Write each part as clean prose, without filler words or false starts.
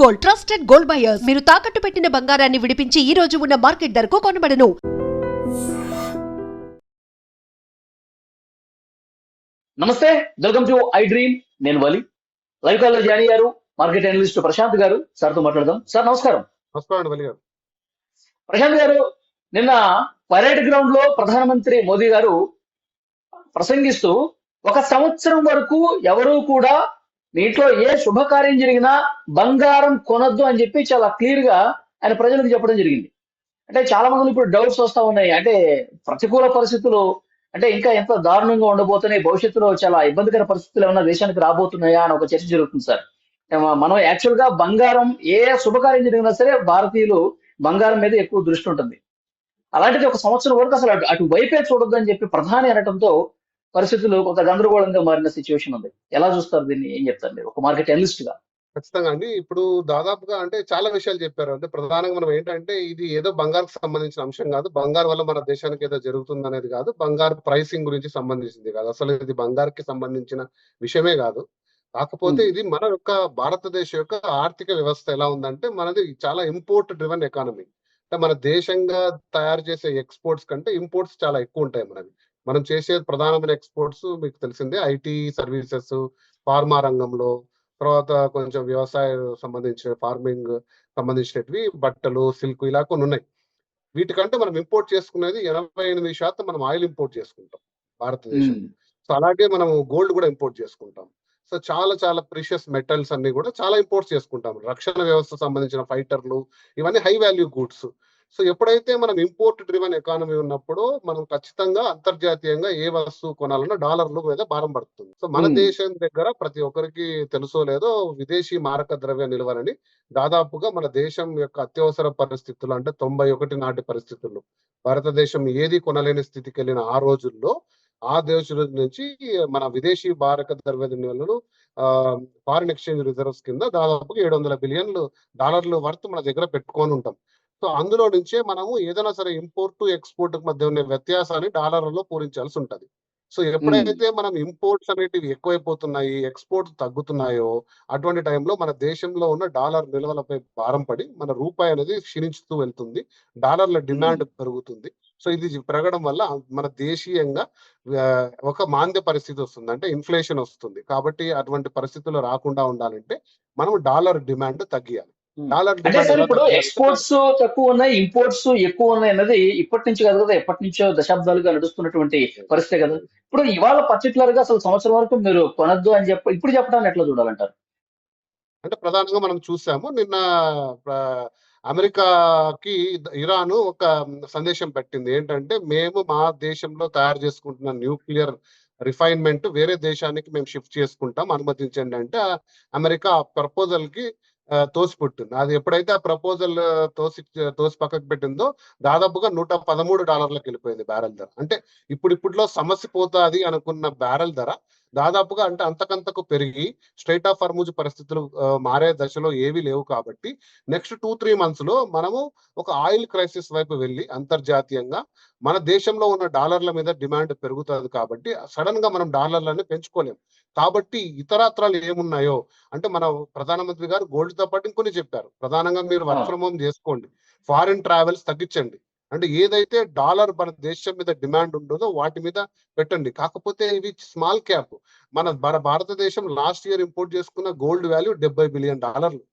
Gold, trusted gold buyers. మీరు తాకట్టు పెట్టిన బంగారాన్ని విడిపించి ఈ రోజు ఉన్న మార్కెట్ ధరకు కొనబడను. నమస్తే, వెల్కమ్ టు ఐ డ్రీమ్. నేను వలి. లైవ్ కాల్ లో జాయిన్ అయ్యారు మార్కెట్ అనలిస్ట్ ప్రశాంత్ గారు. సార్ తో మాట్లాడదాం. సార్ నమస్కారం. నమస్కారం వలి గారు. ప్రశాంత్ గారు, నిన్న పరేడ్ గ్రౌండ్ లో ప్రధానమంత్రి మోదీ గారు ప్రసంగిస్తూ ఒక సంవత్సరం వరకు ఎవరూ కూడా మీ ఇంట్లో ఏ శుభకార్యం జరిగినా బంగారం కొనొద్దు అని చెప్పి చాలా క్లియర్ గా ఆయన ప్రజలకు చెప్పడం జరిగింది. అంటే చాలా మంది ఇప్పుడు డౌట్స్ వస్తా ఉన్నాయి. అంటే ప్రతికూల పరిస్థితులు అంటే ఇంకా ఎంత దారుణంగా ఉండబోతున్నాయి, భవిష్యత్తులో చాలా ఇబ్బందికర పరిస్థితులు ఏమైనా దేశానికి రాబోతున్నాయా అని ఒక చర్చ జరుగుతుంది సార్. మనం యాక్చువల్ గా బంగారం ఏ శుభకార్యం జరిగినా సరే భారతీయులు బంగారం మీద ఎక్కువ దృష్టి ఉంటుంది. అలాంటిది ఒక సంవత్సరం వరకు అసలు అటు వైపే చూడొద్దు అని చెప్పి ప్రధాని అనడంతో పరిస్థితులు కొంత గందరగోళంగా మారిన సిచ్యువేషన్ ఉంది. ఎలా చూస్తారు దీన్ని? ఏం చెప్తారు మీరు ఒక మార్కెట్ అనలిస్ట్ గా? ఖచ్చితంగా అండి. ఇప్పుడు దాదాపుగా అంటే చాలా విషయాలు చెప్పారు. అంటే ప్రధానంగా మనం ఏంటంటే ఇది ఏదో బంగారుకు సంబంధించిన అంశం కాదు. బంగారు వల్ల మన దేశానికి ఏదో జరుగుతుంది అనేది కాదు. బంగారు ప్రైసింగ్ గురించి సంబంధించింది కాదు. అసలు ఇది బంగారుకి సంబంధించిన విషయమే కాదు. కాకపోతే ఇది మన యొక్క భారతదేశం యొక్క ఆర్థిక వ్యవస్థ ఎలా ఉందంటే మనది చాలా ఇంపోర్ట్ డ్రివెన్ ఎకానమీ. అంటే మన దేశంగా తయారు చేసే ఎక్స్పోర్ట్స్ కంటే ఇంపోర్ట్స్ చాలా ఎక్కువ ఉంటాయి మనవి. మనం చేసే ప్రధానమైన ఎక్స్పోర్ట్స్ మీకు తెలిసిందే ఐటీ సర్వీసెస్, ఫార్మా రంగంలో, తర్వాత కొంచెం వ్యవసాయ సంబంధించిన ఫార్మింగ్ సంబంధించినవి, బట్టలు, సిల్క్ ఇలా కొన్ని ఉన్నాయి. వీటికంటే మనం ఇంపోర్ట్ చేసుకునేది 88% మనం ఆయిల్ ఇంపోర్ట్ చేసుకుంటాం భారతదేశం. సో అలాగే మనం గోల్డ్ కూడా ఇంపోర్ట్ చేసుకుంటాం. సో చాలా చాలా ప్రీషియస్ మెటల్స్ అన్ని కూడా చాలా ఇంపోర్ట్స్ చేసుకుంటాం. రక్షణ వ్యవస్థ సంబంధించిన ఫైటర్లు ఇవన్నీ హై వాల్యూ గూడ్స్. సో ఎప్పుడైతే మనం ఇంపోర్ట్ డ్రివెన్ ఎకానమీ ఉన్నప్పుడు మనం ఖచ్చితంగా అంతర్జాతీయంగా ఏ వస్తువు కొనాలన్నా డాలర్ల మీద భారం పడుతుంది. సో మన దేశం దగ్గర ప్రతి ఒక్కరికి తెలుసో లేదో విదేశీ మారక ద్రవ్య నిల్వలని దాదాపుగా మన దేశం యొక్క అత్యవసర పరిస్థితులు అంటే 91 నాటి పరిస్థితుల్లో భారతదేశం ఏది కొనలేని స్థితికి వెళ్ళిన ఆ రోజుల్లో ఆ దేశం నుంచి మన విదేశీ మారక ద్రవ్య నిల్వలు ఫారిన్ ఎక్స్చేంజ్ రిజర్వ్స్ కింద దాదాపుగా 700 బిలియన్లు డాలర్లు వర్త్ మన దగ్గర పెట్టుకొని ఉంటాం. సో అందులో నుంచే మనము ఏదైనా సరే ఇంపోర్ట్ ఎక్స్పోర్ట్ మధ్య ఉన్న వ్యత్యాసాన్ని డాలర్లలో పూరించాల్సి ఉంటది. సో ఎప్పుడైతే మనం ఇంపోర్ట్స్ అనేటివి ఎక్కువైపోతున్నాయి, ఎక్స్పోర్ట్ తగ్గుతున్నాయో అటువంటి టైంలో మన దేశంలో ఉన్న డాలర్ నిల్వలపై భారం పడి మన రూపాయి అనేది క్షీణించుతూ వెళ్తుంది. డాలర్ల డిమాండ్ పెరుగుతుంది. సో ఇది పెరగడం వల్ల మన దేశీయంగా ఒక మాంద్య పరిస్థితి వస్తుంది, అంటే ఇన్ఫ్లేషన్ వస్తుంది. కాబట్టి అటువంటి పరిస్థితులు రాకుండా ఉండాలంటే మనం డాలర్ డిమాండ్ తగ్గియాలి. డాలర్ అంటే సార్ ఇప్పుడు ఎక్స్పోర్ట్స్ తక్కువ ఉన్నాయి, ఇంపోర్ట్స్ ఎక్కువ ఉన్నాయి అన్నది ఇప్పటి నుంచి కాదు కదా, ఎప్పటి నుంచో దశాబ్దాలుగా నడుస్తున్నటువంటి పరిస్థితే కదా. ఇప్పుడు ఇవాళ పర్టికులర్ గా అసలు సంవత్సరం వరకు మీరు కొనద్దు అని ఇప్పుడు చెప్పడాన్ని ఎట్లా చూడాలంటారు? అంటే ప్రధానంగా మనం చూసాము నిన్న అమెరికాకి ఇరాన్ ఒక సందేశం పెట్టింది. ఏంటంటే మేము మా దేశంలో తయారు చేసుకుంటున్న న్యూక్లియర్ రిఫైన్మెంట్ వేరే దేశానికి మేము షిఫ్ట్ చేసుకుంటాం, అనుమతించండి అంటే అమెరికా ఆ ప్రపోజల్ కి తోసిపుట్టింది. అది ఎప్పుడైతే ఆ ప్రపోజల్ తోసి పక్కకు పెట్టిందో దాదాపుగా $113 వెళ్ళిపోయింది బ్యారెల్ ధర. అంటే ఇప్పుడిప్పుడులో సమస్య పోతాది అనుకున్న బ్యారెల్ ధర దాదాపుగా అంటే అంతకంతకు పెరిగి స్ట్రైట్ ఆఫ్ హార్ముజ్ పరిస్థితులు మారే దశలో ఏవి లేవు. కాబట్టి నెక్స్ట్ 2-3 months లో మనము ఒక ఆయిల్ క్రైసిస్ వైపు వెళ్ళి అంతర్జాతీయంగా మన దేశంలో ఉన్న డాలర్ల మీద డిమాండ్ పెరుగుతుంది. కాబట్టి సడన్ గా మనం డాలర్లని పెంచుకోలేము. కాబట్టి ఇతరత్రాలు ఏమున్నాయో అంటే మన ప్రధానమంత్రి గారు గోల్డ్ తో పాటు ఇంకొన్ని చెప్పారు. ప్రధానంగా మీరు వర్క్ ఫ్రమ్ హోమ్ చేసుకోండి, ఫారిన్ ట్రావెల్స్ తగ్గించండి, అంటే ఏదైతే డాలర్ మన దేశం మీద డిమాండ్ ఉంటుందో వాటి మీద పెట్టండి. కాకపోతే ఇవి స్మాల్ క్యాప్. మన భారతదేశం లాస్ట్ ఇయర్ ఇంపోర్ట్ చేసుకున్న గోల్డ్ వాల్యూ $70 బిలియన్,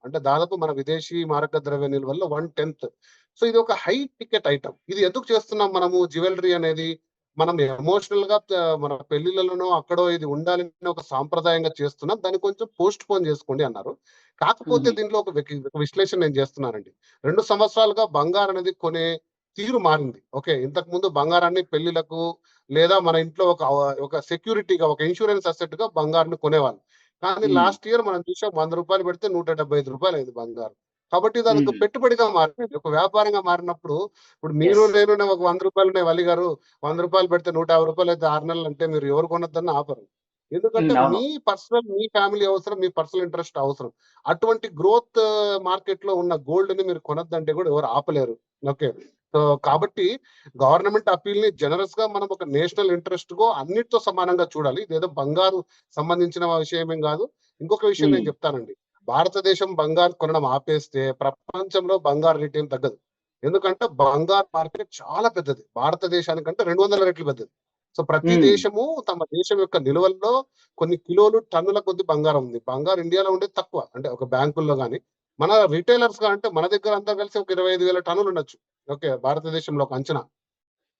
అంటే దాదాపు మన విదేశీ మారక ద్రవ్య నిల్వల్లో 1/10. సో ఇది ఒక హై టికెట్ ఐటమ్. ఇది ఎందుకు చేస్తున్నాం మనము? జ్యువెలరీ అనేది మనం ఎమోషనల్ గా మన పెళ్లిళ్లలోనో అక్కడో ఇది ఉండాలని ఒక సాంప్రదాయంగా చేస్తున్నాం. దాన్ని కొంచెం పోస్ట్ పోన్ చేసుకోండి అన్నారు. కాకపోతే దీంట్లో ఒక విశ్లేషణ నేను చేస్తున్నానండి. 2 సంవత్సరాలుగా బంగారం అనేది కొనే తీరు మారింది. ఓకే, ఇంతకు ముందు బంగారాన్ని పెళ్లిలకు లేదా మన ఇంట్లో ఒక సెక్యూరిటీగా, ఒక ఇన్సూరెన్స్ అసెట్ గా బంగారాన్ని కొనేవాళ్ళు. కానీ లాస్ట్ ఇయర్ మనం చూసాం ₹100 పెడితే ₹175 అయింది బంగారం. కాబట్టి దానికి పెట్టుబడిగా మారింది, ఒక వ్యాపారంగా మారినప్పుడు ఇప్పుడు మీరు నేను ఒక ₹100 వలి గారు ₹100 పెడితే ₹150 అయితే 6 నెలలు అంటే మీరు ఎవరు కొనొద్దని ఆపరు. ఎందుకంటే మీ పర్సనల్, మీ ఫ్యామిలీ అవసరం, మీ పర్సనల్ ఇంట్రెస్ట్ అవసరం. అటువంటి గ్రోత్ మార్కెట్ లో ఉన్న గోల్డ్ ని మీరు కొనొద్దంటే కూడా ఎవరు ఆపలేరు. ఓకే, సో కాబట్టి గవర్నమెంట్ అప్పీల్ ని జనరస్ గా మనం ఒక నేషనల్ ఇంట్రెస్ట్ గో అన్నిటితో సమానంగా చూడాలి. ఇదేదో బంగారు సంబంధించిన విషయం ఏం కాదు. ఇంకొక విషయం నేను చెప్తానండి. భారతదేశం బంగారు కొనడం ఆపేస్తే ప్రపంచంలో బంగారు రేట్ ఏం తగ్గదు. ఎందుకంటే బంగారు మార్కెట్ చాలా పెద్దది, భారతదేశానికంటే 200 రెట్లు పెద్దది. సో ప్రతి ఉమ్, దేశము తమ దేశం యొక్క నిల్వల్లో కొన్ని కిలోలు టన్నుల కొద్ది బంగారం ఉంది. బంగారు ఇండియాలో ఉండేది తక్కువ, అంటే ఒక బ్యాంకుల్లో కానీ మన రిటైలర్స్ గా అంటే మన దగ్గర అంతా కలిసి ఒక 25,000 టన్నులు ఉండొచ్చు. ఓకే, భారతదేశంలో ఒక అంచనా.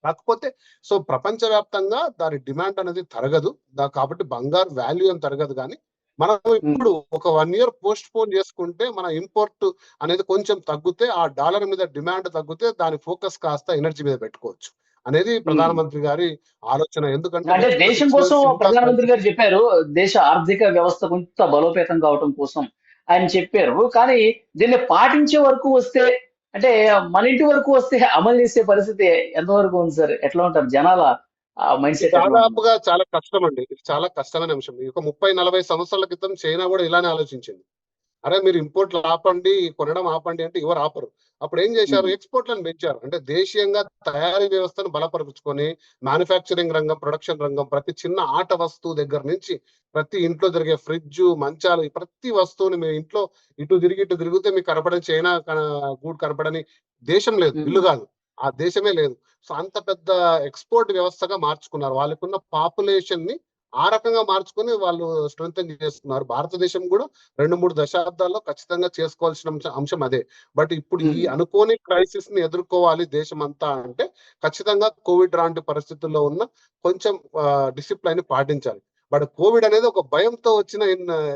కాకపోతే సో ప్రపంచవ్యాప్తంగా దాని డిమాండ్ అనేది తరగదు. కాబట్టి బంగారు వాల్యూ ఏం తరగదు. కానీ మనం ఉమ్, ఇప్పుడు ఒక 1 ఇయర్ పోస్ట్ పోన్ చేసుకుంటే మన ఇంపోర్ట్ అనేది కొంచెం తగ్గితే, ఆ డాలర్ మీద డిమాండ్ తగ్గితే దాని ఫోకస్ కాస్త ఎనర్జీ మీద పెట్టుకోవచ్చు అనేది ఉమ్. ప్రధానమంత్రి గారి ఆలోచన. ఎందుకంటే అంటే నెక్స్ట్ దేశం 6 కోసం మంత్స్ ఇంకా ప్రధానమంత్రి crisis. గారు చెప్పారు, దేశ ఆర్థిక వ్యవస్థ కొంత బలోపేతం కావటం కోసం ఆయన చెప్పారు. కానీ దీన్ని పాటించే వరకు వస్తే, అంటే మన ఇంటి వరకు వస్తే అమలు చేసే పరిస్థితి ఎంతవరకు ఉంది సార్? ఎట్లా ఉంటారు జనాల మైండ్ ఇది సెట్ ఎట్లా ఉంటుంది? దాదాపుగా చాలా కష్టం అండి. ఇది చాలా కష్టమైన అంశం. ఒక 30-40 సంవత్సరాల క్రితం చైనా కూడా ఇలానే ఆలోచించింది. అరే మీరు ఇంపోర్ట్లు ఆపండి, కొనడం ఆపండి అంటే ఎవరు ఆపరు. అప్పుడు ఏం చేశారు, ఉమ్, ఎక్స్పోర్ట్లను పెంచారు. అంటే దేశీయంగా తయారీ వ్యవస్థను బలపరుచుకొని మ్యానుఫ్యాక్చరింగ్ రంగం, ప్రొడక్షన్ రంగం, ప్రతి చిన్న ఆట వస్తువు దగ్గర నుంచి ప్రతి ఇంట్లో జరిగే ఫ్రిడ్జ్, మంచాలు, ఈ ప్రతి వస్తువుని మీ ఇంట్లో ఇటు తిరిగి ఇటు తిరిగితే మీకు కనపడని చైనా గూడు కనపడని దేశం లేదు, ఉమ్, ఇల్లు కాదు, ఆ దేశమే లేదు. సో అంత పెద్ద ఎక్స్పోర్ట్ వ్యవస్థగా మార్చుకున్నారు. వాళ్ళకున్న పాపులేషన్ ని ఆ రకంగా మార్చుకొని వాళ్ళు స్ట్రెంగ్ చేసుకున్నారు. భారతదేశం కూడా 2-3 దశాబ్దాల్లో ఖచ్చితంగా చేసుకోవాల్సిన అంశం అదే. బట్ ఇప్పుడు ఈ ఉమ్, అనుకోని క్రైసిస్ ని ఎదుర్కోవాలి దేశం అంతా అంటే ఖచ్చితంగా కోవిడ్ లాంటి పరిస్థితుల్లో ఉన్న కొంచెం డిసిప్లైన్ పాటించాలి. బట్ కోవిడ్ అనేది ఒక భయంతో వచ్చిన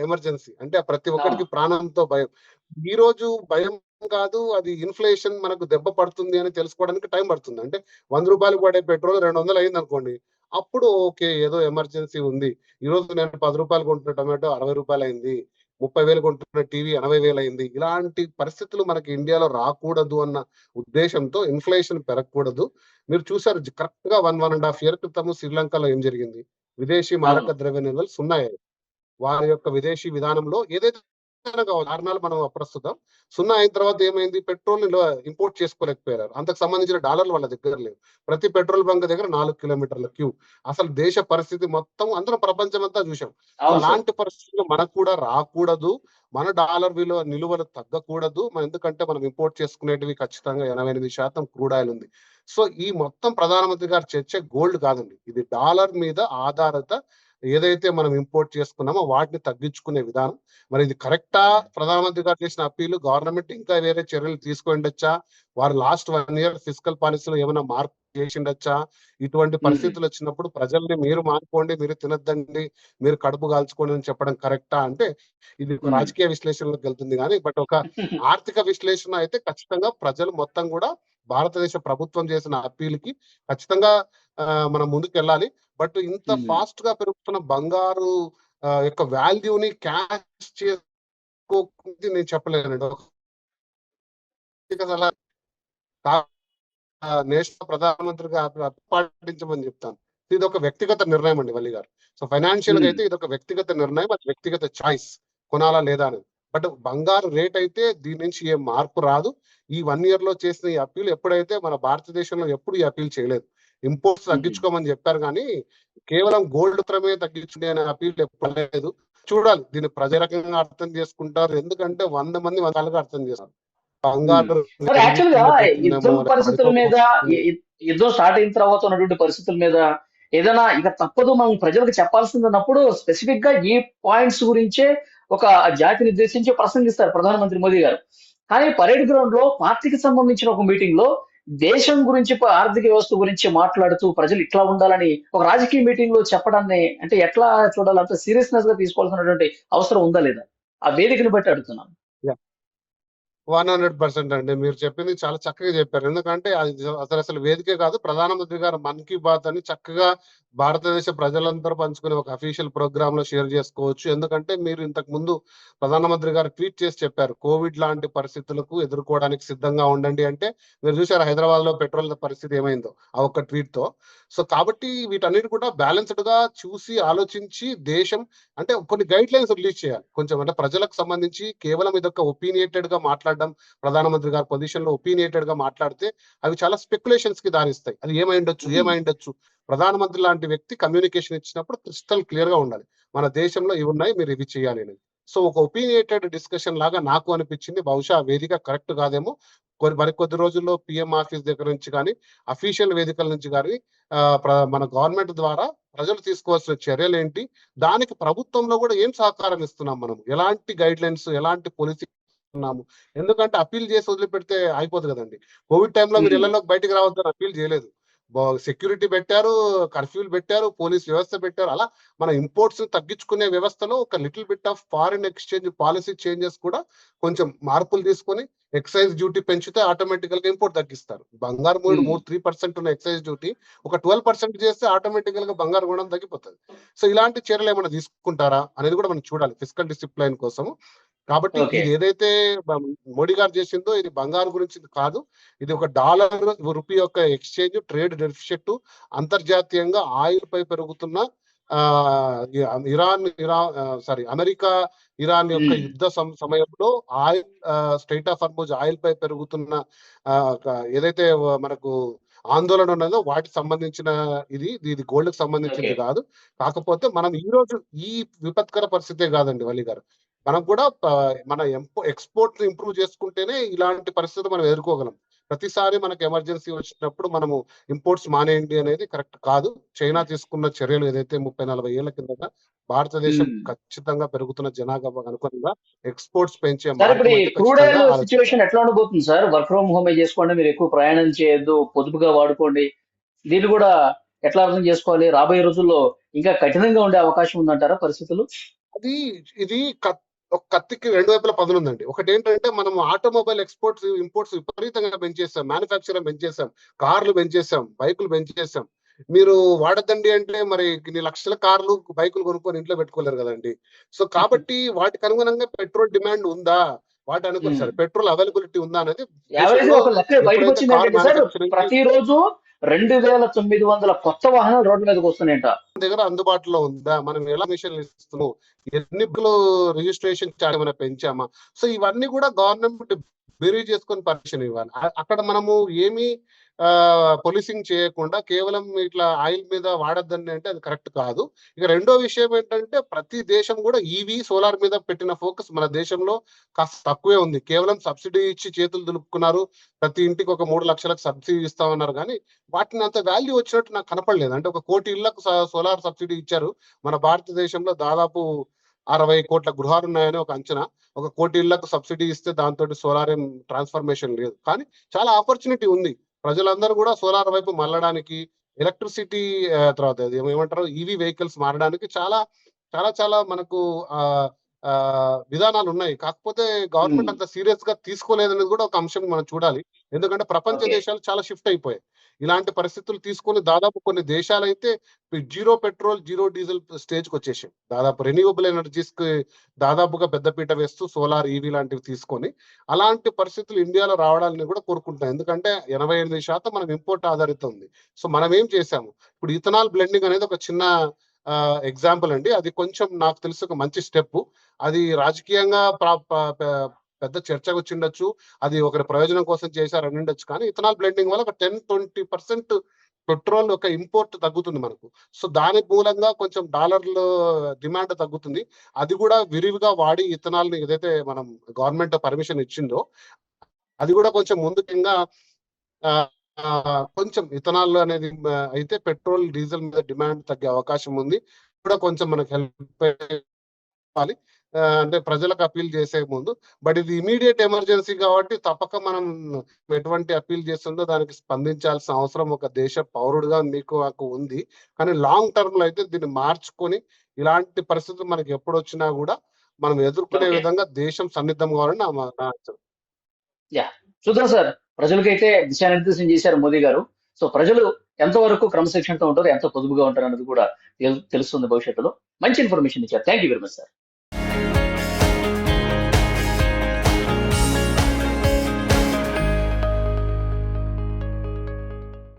ఎమర్జెన్సీ, అంటే ప్రతి అవును. ఒక్కరికి ప్రాణంతో భయం. ఈ రోజు భయం కాదు, అది ఇన్ఫ్లేషన్ మనకు దెబ్బ పడుతుంది అని తెలుసుకోవడానికి టైం పడుతుంది. అంటే 100 రూపాయలు పడే పెట్రోల్ 200 అయింది అనుకోండి, అప్పుడు ఓకే ఏదో ఎమర్జెన్సీ ఉంది. ఈ రోజు నేను 10 రూపాయలు కొంటున్న టొమాటో 60 రూపాయలు అయింది, 30,000 కొంటున్న టీవీ 80,000 అయింది. ఇలాంటి పరిస్థితులు మనకి ఇండియాలో రాకూడదు అన్న ఉద్దేశంతో ఇన్ఫ్లేషన్ పెరగకూడదు. మీరు చూసారు కరెక్ట్ గా 1.5 ఇయర్ క్రితం శ్రీలంకలో ఏం జరిగింది, విదేశీ అవును. మారక ద్రవ్య నిల్వలు సున్నాయి. వారి యొక్క విదేశీ విధానంలో ఏదైతే కారణాలు మనం ప్రస్తుతం సున్నా అయిన తర్వాత ఏమైంది, పెట్రోల్ ఇంపోర్ట్ చేసుకోలేకపోయారు. అంతకు సంబంధించిన డాలర్లు వాళ్ళ దగ్గర లేవు. ప్రతి పెట్రోల్ బంక్ దగ్గర 4 కిలోమీటర్ల క్యూ. అసలు దేశ పరిస్థితి మొత్తం అందరం ప్రపంచం అంతా చూసాం. సో అవును సార్. అలాంటి పరిస్థితులు మనకు కూడా రాకూడదు. మన డాలర్ విలువ నిలువలు తగ్గకూడదు. ఎందుకంటే మనం ఇంపోర్ట్ చేసుకునేటివి ఖచ్చితంగా 88% క్రూడ్ ఆయిల్ ఉంది. సో ఈ మొత్తం ప్రధానమంత్రి గారి చర్చ గోల్డ్ కాదండి, ఇది డాలర్ మీద ఆధారిత ఏదైతే మనం ఇంపోర్ట్ చేసుకున్నామో వాటిని తగ్గించుకునే విధానం. మరి ఇది కరెక్టా? ప్రధానమంత్రి గారు చేసిన అప్పీలు గవర్నమెంట్ ఇంకా వేరే చర్యలు తీసుకుండొచ్చా? వారు లాస్ట్ 1 ఇయర్ ఫిజికల్ పాలసీలో ఏమైనా మార్పు చేసిండొచ్చా? ఇటువంటి ఉమ్, పరిస్థితులు వచ్చినప్పుడు ప్రజల్ని మీరు మానుకోండి, మీరు తినద్దండి, మీరు కడుపు కాల్చుకోండి అని చెప్పడం కరెక్టా అంటే ఇది ఒక ఉమ్, రాజకీయ విశ్లేషణలోకి వెళ్తుంది. కానీ బట్ ఒక ఆర్థిక విశ్లేషణ అయితే ఖచ్చితంగా ప్రజలు మొత్తం కూడా భారతదేశ ప్రభుత్వం చేసిన అప్పీల్కి ఖచ్చితంగా మనం ముందుకు వెళ్ళాలి. బట్ ఇంత ఉమ్. ఫాస్ట్ గా పెరుగుతున్న బంగారు యొక్క వాల్యూని క్యాష్ చేసుకోకుంది నేను చెప్పలేనండి. అలా నేషనల్ ప్రధానమంత్రిగా పాటించమని చెప్తాను. ఇది ఒక వ్యక్తిగత నిర్ణయం అండి వల్లి గారు. సో ఫైనాన్షియల్ గా ఉమ్. అయితే ఇది ఒక వ్యక్తిగత నిర్ణయం, అది వ్యక్తిగత చాయిస్, కొనాలా లేదా అనేది. బట్ బంగారు రేట్ అయితే దీని నుంచి ఏం మార్పు రాదు. ఈ 1 ఇయర్ లో చేసిన ఈ అప్పీల్ ఎప్పుడైతే మన భారతదేశంలో ఎప్పుడు ఈ అప్పీల్ చేయలేదు. ఇంపోర్ట్స్ ఉమ్. తగ్గించుకోమని చెప్పారు కానీ కేవలం గోల్డ్ మాత్రమే తగ్గించుకునే అనే అప్పీల్ ఎప్పుడు లేదు. చూడాలి దీన్ని ప్రజల రకంగా అర్థం చేసుకుంటారు. ఎందుకంటే 100 మంది 100 రకాలుగా అర్థం చేస్తారు. ఉమ్. బంగారు మరి యాక్చువల్ గా యుద్ధం పెరిగిపోతుందేమో, పరిస్థితుల మీద, పడిపోతుంది. యుద్ధం స్టార్ట్ అయిన తర్వాత ఉన్నటువంటి పరిస్థితుల మీద ఏదైనా ఇక తప్పదు మనం ప్రజలకు చెప్పాల్సింది ఉన్నప్పుడు స్పెసిఫిక్ గా ఈ పాయింట్స్ గురించే ఒక జాతిని ఉద్దేశించి ప్రసంగిస్తారు ప్రధానమంత్రి మోదీ గారు. కానీ పరేడ్ గ్రౌండ్ లో పార్టీకి సంబంధించిన ఒక మీటింగ్ లో దేశం గురించి, ఆర్థిక వ్యవస్థ గురించి మాట్లాడుతూ ప్రజలు ఇట్లా ఉండాలని ఒక రాజకీయ మీటింగ్ లో చెప్పడాన్ని అంటే ఎట్లా చూడాలి? అంత సీరియస్నెస్ గా తీసుకోవాల్సినటువంటి అవసరం ఉందా లేదా? ఆ వేదికను బట్టి అడుగుతున్నాను. 100% అండి. మీరు చెప్పింది చాలా చక్కగా చెప్పారు. ఎందుకంటే అది అసలు వేదికే కాదు. ప్రధానమంత్రి గారు మన్ కీ బాత్ అని చక్కగా భారతదేశ ప్రజలందరూ పంచుకునే ఒక అఫీషియల్ ప్రోగ్రామ్ లో షేర్ చేసుకోవచ్చు. ఎందుకంటే మీరు ఇంతకు ముందు ప్రధానమంత్రి గారు ట్వీట్ చేసి చెప్పారు, కోవిడ్ లాంటి పరిస్థితులకు ఎదుర్కోవడానికి సిద్ధంగా ఉండండి అంటే. మీరు చూసారు హైదరాబాద్ లో పెట్రోల్ పరిస్థితి ఏమైందో ఆ ఒక్క ట్వీట్ తో. సో కాబట్టి వీటన్నిటి కూడా బ్యాలెన్స్డ్ గా చూసి ఆలోచించి దేశం అంటే కొన్ని గైడ్ లైన్స్ రిలీజ్ చేయాలి. కొంచెం అంటే ప్రజలకు సంబంధించి కేవలం ఇదొక ఒపీనియేటెడ్ గా మాట్లాడడం, ప్రధానమంత్రి గారి పొజిషన్ లో ఒపీనియేటెడ్ గా మాట్లాడితే అవి చాలా స్పెక్యులేషన్స్ కి దారిస్తాయి. అది ఏమైండొచ్చు. ప్రధానమంత్రి లాంటి వ్యక్తి కమ్యూనికేషన్ ఇచ్చినప్పుడు క్రిస్టల్ క్లియర్ గా ఉండాలి, మన దేశంలో ఇవి ఉన్నాయి, మీరు ఇవి చేయాలి అనేది. సో ఒక ఒపీనియేటెడ్ డిస్కషన్ లాగా నాకు అనిపించింది. బహుశా ఆ వేదిక కరెక్ట్ కాదేమో. మరికొద్ది రోజుల్లో పిఎం ఆఫీస్ దగ్గర నుంచి కానీ, అఫీషియల్ వేదికల నుంచి కానీ మన గవర్నమెంట్ ద్వారా ప్రజలు తీసుకోవాల్సిన చర్యలేంటి, దానికి ప్రభుత్వంలో కూడా ఏం సహకారం ఇస్తున్నాం మనం, ఎలాంటి గైడ్ లైన్స్, ఎలాంటి పాలసీ ఇస్తున్నాము. ఎందుకంటే అప్పీల్ చేసి వదిలిపెడితే అయిపోదు కదండి. కోవిడ్ టైంలో మీరు ఇళ్లలోకి బయటికి రావద్దని అప్పీల్ చేయలేదు. సెక్యూరిటీ పెట్టారు, కర్ఫ్యూలు పెట్టారు, పోలీస్ వ్యవస్థ పెట్టారు. అలా మన ఇంపోర్ట్స్ తగ్గించుకునే వ్యవస్థలో ఒక little bit of foreign exchange policy changes కూడా కొంచెం మార్పులు తీసుకొని ఎక్సైజ్ డ్యూటీ పెంచితే ఆటోమేటికల్ గా ఇంపోర్ట్ తగ్గిస్తారు. బంగారు 3% ఉన్న ఎక్సైజ్ డ్యూటీ ఒక 12% చేస్తే ఆటోమేటికల్ గా బంగారు గుణం తగ్గిపోతుంది. సో ఇలాంటి చర్యలు ఏమైనా తీసుకుంటారా అనేది కూడా మనం చూడాలి ఫిజికల్ డిసిప్లైన్ కోసం. కాబట్టి ఇది ఏదైతే మోడీ గారు చేసిందో ఇది బంగారు గురించి కాదు. ఇది ఒక డాలర్ రూపీ యొక్క ఎక్స్చేంజ్ ట్రేడ్ డెఫిసిట్, అంతర్జాతీయంగా ఆయిల్ పై పెరుగుతున్న అమెరికా ఇరాన్ యొక్క యుద్ధ సమయంలో oil strait of Hormuz oil పై పెరుగుతున్న ఏదైతే మనకు ఆందోళన ఉన్నదో వాటికి సంబంధించిన ఇది గోల్డ్ కి సంబంధించింది కాదు. కాకపోతే మనం ఈ రోజు ఈ విపత్కర పరిస్థితే కాదండి వలి గారు, మనం కూడా మన ఎక్స్పోర్ట్ ఇంప్రూవ్ చేసుకుంటేనే ఇలాంటి పరిస్థితి మనం ఎదుర్కోగలం. ప్రతిసారి మనకు ఎమర్జెన్సీ వచ్చినప్పుడు మనము ఇంపోర్ట్స్ మానేయండి అనేది కరెక్ట్ కాదు. చైనా తీసుకున్న చర్యలు ఏదైతే 30-40 ఏళ్ల కిందట భారతదేశం ఖచ్చితంగా పెరుగుతున్న జనాభా అనుగుణంగా ఎక్స్పోర్ట్స్ పెంచే క్రూడ్ ఆయిల్ సిచ్యువేషన్ ఎట్లా ఉండబోతుంది సార్? వర్క్ ఫ్రమ్ హోమ్ చేసుకోండి, మీరు ఎక్కువ ప్రయాణం చేయొద్దు, పొదుపుగా వాడుకోండి, దీన్ని కూడా ఎట్లా అర్థం చేసుకోవాలి? రాబోయే రోజుల్లో ఇంకా కఠినంగా ఉండే అవకాశం ఉందంటారా పరిస్థితులు? ఇది ఒక కత్తికి 2 వైపుల పదునుందండి. ఒకటి ఏంటంటే మనం ఆటోమొబైల్ ఎక్స్పోర్ట్స్ ఇంపోర్ట్స్ విపరీతంగా పెంచేసాం, మ్యానుఫ్యాక్చరింగ్ పెంచేసాం, కార్లు పెంచేసాం, బైకులు పెంచేసాం. మీరు వాడద్దండి అంటే మరి ఇన్ని లక్షల కార్లు బైకులు కొనుక్కొని ఇంట్లో పెట్టుకోలేరు కదండి. సో కాబట్టి వాటికి అనుగుణంగా పెట్రోల్ డిమాండ్ ఉందా, వాటి అనుకుని సరే పెట్రోల్ అవైలబిలిటీ ఉందా అనేది ప్రతిరోజు 2900 కొత్త వాహనాలు రోడ్ల మీదకి వస్తున్నాయంట. దగ్గర అందుబాటులో ఉందా, మనం ఎలా మిషన్లు ఇస్తున్నాం, ఎన్ని రిజిస్ట్రేషన్ ఏమైనా పెంచామా. సో ఇవన్నీ కూడా గవర్నమెంట్ బెరీ చేసుకొని పర్మిషన్ ఇవ్వాలి. అక్కడ మనము ఏమి పొలిసింగ్ చేయకుండా కేవలం ఇట్లా ఆయిల్ మీద వాడద్దండి అంటే అది కరెక్ట్ కాదు. ఇక రెండో విషయం ఏంటంటే ప్రతి దేశం కూడా ఈవీ సోలార్ మీద పెట్టిన ఫోకస్ మన దేశంలో కాస్త తక్కువే ఉంది. కేవలం సబ్సిడీ ఇచ్చి చేతులు దులుపుకున్నారు, ప్రతి ఇంటికి ఒక 3 లక్షలకు సబ్సిడీ ఇస్తామన్నారు, కానీ వాటిని అంత వాల్యూ వచ్చినట్టు నాకు కనపడలేదు. అంటే 1 కోటి ఇళ్లకు సోలార్ సబ్సిడీ ఇచ్చారు. మన భారతదేశంలో దాదాపు 60 కోట్ల గృహాలు ఉన్నాయని ఒక అంచనా. 1 కోటి ఇళ్లకు సబ్సిడీ ఇస్తే దాంతో సోలార్ ఏం ట్రాన్స్ఫర్మేషన్ లేదు, కానీ చాలా ఆపర్చునిటీ ఉంది. ప్రజలందరూ కూడా సోలార్ వైపు మళ్ళడానికి, ఎలక్ట్రిసిటీ తర్వాత ఏమంటారు ఈవీ వెహికల్స్ మారడానికి చాలా చాలా చాలా మనకు విధానాలు ఉన్నాయి. కాకపోతే గవర్నమెంట్ అంత సీరియస్ గా తీసుకోలేదనేది కూడా ఒక అంశం మనం చూడాలి. ఎందుకంటే ప్రపంచ దేశాలు చాలా షిఫ్ట్ అయిపోయాయి. ఇలాంటి పరిస్థితులు తీసుకొని దాదాపు కొన్ని దేశాలు అయితే 0 పెట్రోల్ 0 డీజిల్ స్టేజ్ కి వచ్చేసాయి. దాదాపు రెన్యూవబుల్ ఎనర్జీస్ కి దాదాపుగా పెద్దపీట వేస్తూ సోలార్ ఈవీ లాంటివి తీసుకొని అలాంటి పరిస్థితులు ఇండియాలో రావడాలని కూడా కోరుకుంటాం. ఎందుకంటే 88% మనం ఇంపోర్ట్ ఆధారిత ఉంది. సో మనం ఏం చేసాము, ఇప్పుడు ఇథనాల్ బ్లెండింగ్ అనేది ఒక చిన్న ఎగ్జాంపుల్ అండి. అది కొంచెం నాకు తెలిసి ఒక మంచి స్టెప్. అది రాజకీయంగా పెద్ద చర్చకు వచ్చిండొచ్చు, అది ఒకరి ప్రయోజనం కోసం చేశారని ఉండొచ్చు, కానీ ఇథనాల్ బ్లెండింగ్ వల్ల ఒక 10-20% పెట్రోల్ ఒక ఇంపోర్ట్ తగ్గుతుంది మనకు. సో దాని మూలంగా కొంచెం డాలర్ల డిమాండ్ తగ్గుతుంది. అది కూడా విరివిగా వాడి ఇథనాల్ ని ఏదైతే మనం గవర్నమెంట్ పర్మిషన్ ఇచ్చిందో అది కూడా కొంచెం ముందుగా కొంచెం ఇథనాల్ అనేది అయితే పెట్రోల్ డీజిల్ మీద డిమాండ్ తగ్గే అవకాశం ఉంది. కూడా కొంచెం మనకు హెల్ప్ అవ్వాలి, అంటే ప్రజలకు అప్పీల్ చేసే ముందు. బట్ ఇది ఇమీడియట్ ఎమర్జెన్సీ కాబట్టి తప్పక మనం ఎటువంటి అప్పీల్ చేస్తుందో దానికి స్పందించాల్సిన అవసరం ఒక దేశ పౌరుడుగా మీకు నాకు ఉంది. కానీ లాంగ్ టర్మ్ లో అయితే దీన్ని మార్చుకొని ఇలాంటి పరిస్థితులు మనకి ఎప్పుడు వచ్చినా కూడా మనం ఎదుర్కొనే విధంగా దేశం సన్నిద్ధం కావాలని నా ఆలోచన. చూద్దాం సార్, ప్రజలకైతే దిశానిర్దేశం చేశారు మోదీ గారు. సో ప్రజలు ఎంతవరకు క్రమశిక్షణతో ఉంటారు, ఎంత పొదుపుగా ఉంటారు అన్నది కూడా తెలుస్తుంది భవిష్యత్తులో. మంచి ఇన్ఫర్మేషన్ ఇచ్చారు. Thank you very much sir.